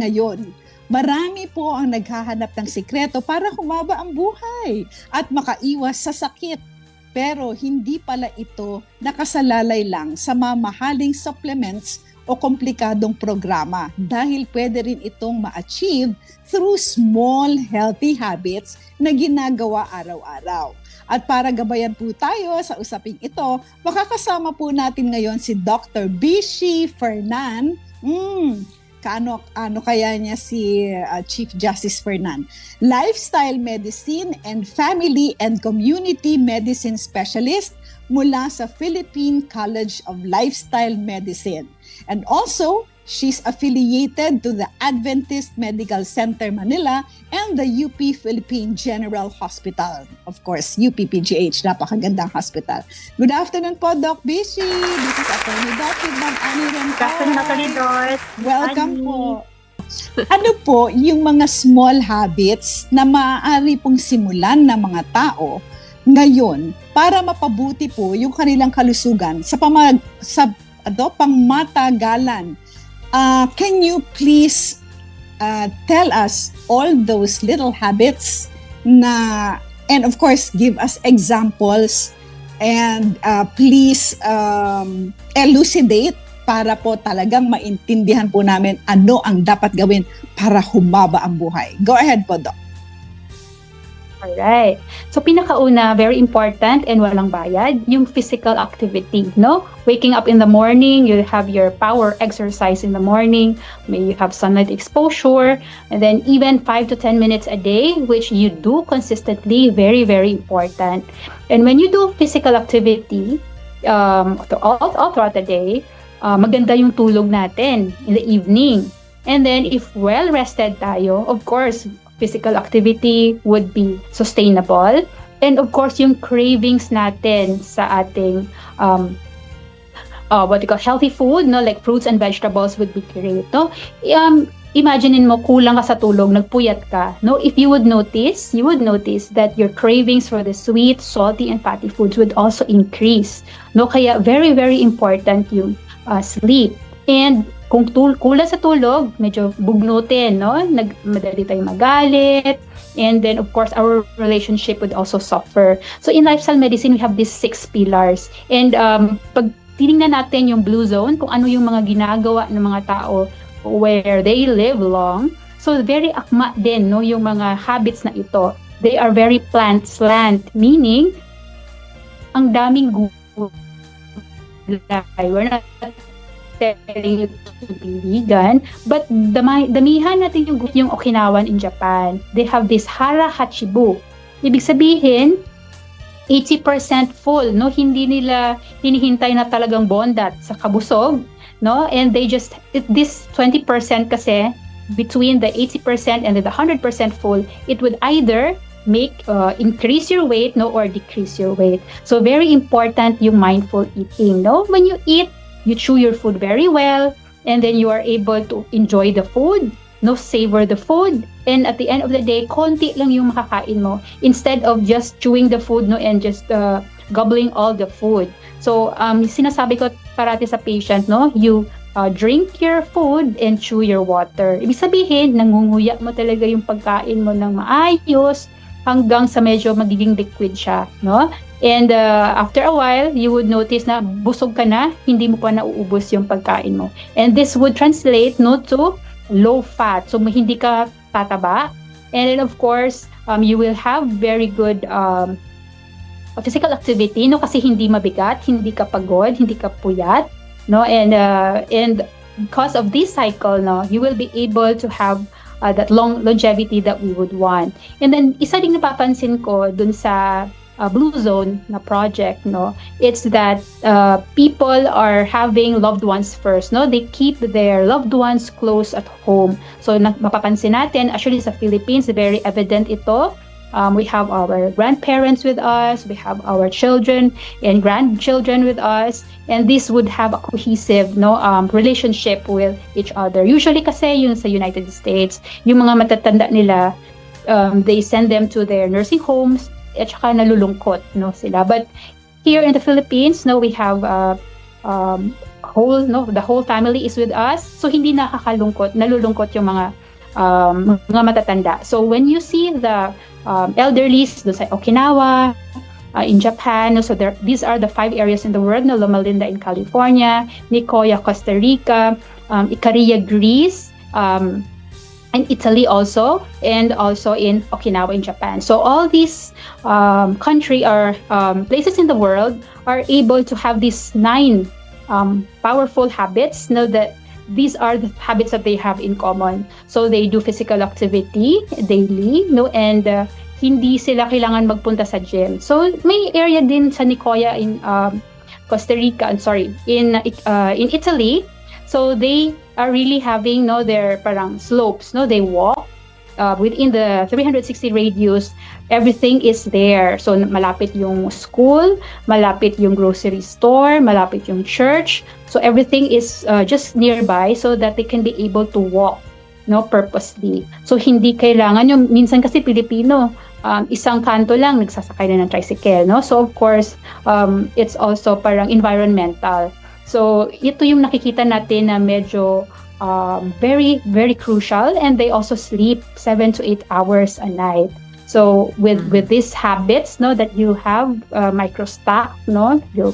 ngayon. Marami po ang naghahanap ng sikreto para humaba ang buhay at makaiwas sa sakit. Pero hindi pala ito nakasalalay lang sa mamahaling supplements o komplikadong programa dahil pwede rin itong ma-achieve through small healthy habits na ginagawa araw-araw. At para gabayan po tayo sa usaping ito, makakasama po natin ngayon si Dr. Bishi Fernan. Ano kaya niya si Chief Justice Fernan? Lifestyle Medicine and Family and Community Medicine Specialist mula sa Philippine College of Lifestyle Medicine. And also, she's affiliated to the Adventist Medical Center Manila and the UP Philippine General Hospital. Of course, UPPGH, napakagandang hospital. Good afternoon po, Doc Bishi. This is Atty. Dr. Annie Renco. Good afternoon, Atty. Doc. Welcome po. Ano po yung mga small habits na maaari pong simulan ng mga tao ngayon para mapabuti po yung kanilang kalusugan sa pangmatagalan? Can you please tell us all those little habits and of course give us examples and please elucidate para po talagang maintindihan po namin ano ang dapat gawin para humaba ang buhay. Go ahead po, Doc. Alright. So pinakauna, very important and walang bayad, yung physical activity, no? Waking up in the morning, you have your power exercise in the morning, may you have sunlight exposure, and then even 5 to 10 minutes a day, which you do consistently, very, very important. And when you do physical activity all throughout the day, maganda yung tulog natin in the evening. And then if well-rested tayo, of course, physical activity would be sustainable. And of course, yung cravings natin sa ating healthy food, no, like fruits and vegetables would be great. No? Imaginein mo kulang ka sa tulog, nagpuyat ka. No, if you would notice that your cravings for the sweet, salty, and fatty foods would also increase. No, kaya very, very important yung sleep. And kung kulang sa tulog, medyo bugnutin, no? Madali tayong magalit. And then, of course, our relationship would also suffer. So, in lifestyle medicine, we have these 6 pillars. And pag tinignan natin yung blue zone, kung ano yung mga ginagawa ng mga tao where they live long, so very akma din, no? Yung mga habits na ito. They are very plant slant, meaning, ang daming gulay. We're not telling you to be vegan, but damihan natin yung Okinawan in Japan. They have this hara hachibu. Ibig sabihin, 80% full, no? Hindi nila hinihintay na talagang bondat sa kabusog, no? And they just, this 20% kasi, between the 80% and the 100% full, it would either increase your weight, no, or decrease your weight. So very important yung mindful eating, no? When you eat, you chew your food very well, and then you are able to enjoy the food, no, savor the food, and at the end of the day, konti lang yung makakain mo instead of just chewing the food, no, and just gobbling all the food. So sinasabi ko parati sa patient, no, you drink your food and chew your water. Ibig sabihin, nangunguya mo talaga yung pagkain mo ng maayos hanggang sa medyo magiging liquid siya, no? And after a while, you would notice na busog ka na, hindi mo pa nauubos yung pagkain mo. And this would translate, no, to low fat. So hindi ka tataba. And then of course, you will have very good physical activity, no, kasi hindi mabigat, hindi ka pagod, hindi ka puyat, no, and because of this cycle, no, you will be able to have that longevity that we would want. And then isa ding napapansin ko dun sa Blue Zone na project, no, it's that people are having loved ones first, no, they keep their loved ones close at home. So mapapansin natin, actually sa Philippines, very evident ito. We have our grandparents with us, we have our children and grandchildren with us, and this would have a cohesive, no, relationship with each other. Usually kasi yung sa United States, yung mga matatanda nila, they send them to their nursing homes, at saka nalulungkot, no, sila. But here in the Philippines, no, we have the whole family is with us. So hindi nalulungkot yung mga matatanda. So when you see the elderly doon sa Okinawa, in Japan, so these are the 5 areas in the world, no, Loma Linda in California, Nicoya, Costa Rica, Ikaria, Greece, in Italy also, and also in Okinawa in Japan. So all these country or places in the world are able to have these 9 powerful habits, no, that these are the habits that they have in common. So they do physical activity daily, no, and hindi sila kailangan magpunta sa gym. So may area din sa Nicoya in Costa Rica, in Italy. So they are really having their parang slopes, they walk within the 360 radius. Everything is there. So malapit yung school, malapit yung grocery store, malapit yung church. So everything is just nearby so that they can be able to walk purposely. So hindi kailangan yung minsan kasi Pilipino isang kanto lang nagsasakay na ng tricycle, no? So of course it's also parang environmental. So ito yung nakikita natin na medyo very very crucial, and they also sleep 7 to 8 hours a night. So with these habits that you have microstack, your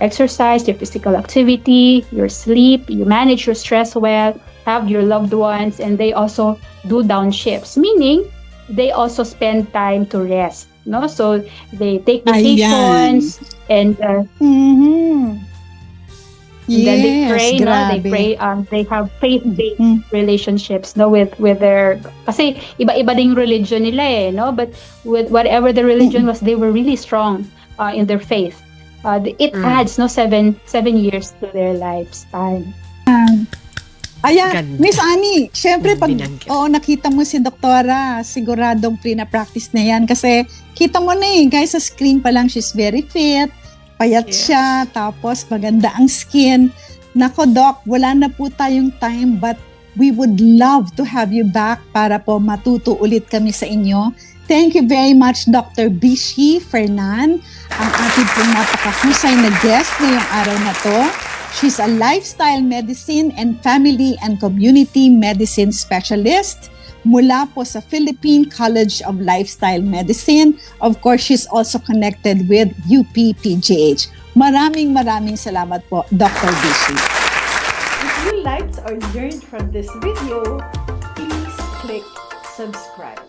exercise, your physical activity, your sleep, you manage your stress well, have your loved ones, and they also do downshifts, meaning they also spend time to rest, so they take vacations. And then they pray, they pray, they have faith-based relationships, with their, kasi iba-iba ding religion nila but with whatever the religion was, they were really strong in their faith. It adds 7 years to their lifespan. Ayan, Miss Annie, syempre pag nakita mo si Doktora, siguradong pre-na-practice na yan kasi kita mo na guys, sa screen pa lang she's very fit, payat siya, tapos maganda ang skin. Nako Doc, wala na po tayong time, but we would love to have you back para po matuto ulit kami sa inyo. Thank you very much, Dr. Bishi Fernan, ang ating pong napakahusay na guest ngayong araw na to. She's a lifestyle medicine and family and community medicine specialist mula po sa Philippine College of Lifestyle Medicine. Of course, she's also connected with UP-PGH. Maraming salamat po, Dr. Bishi. If you liked or learned from this video, please click subscribe.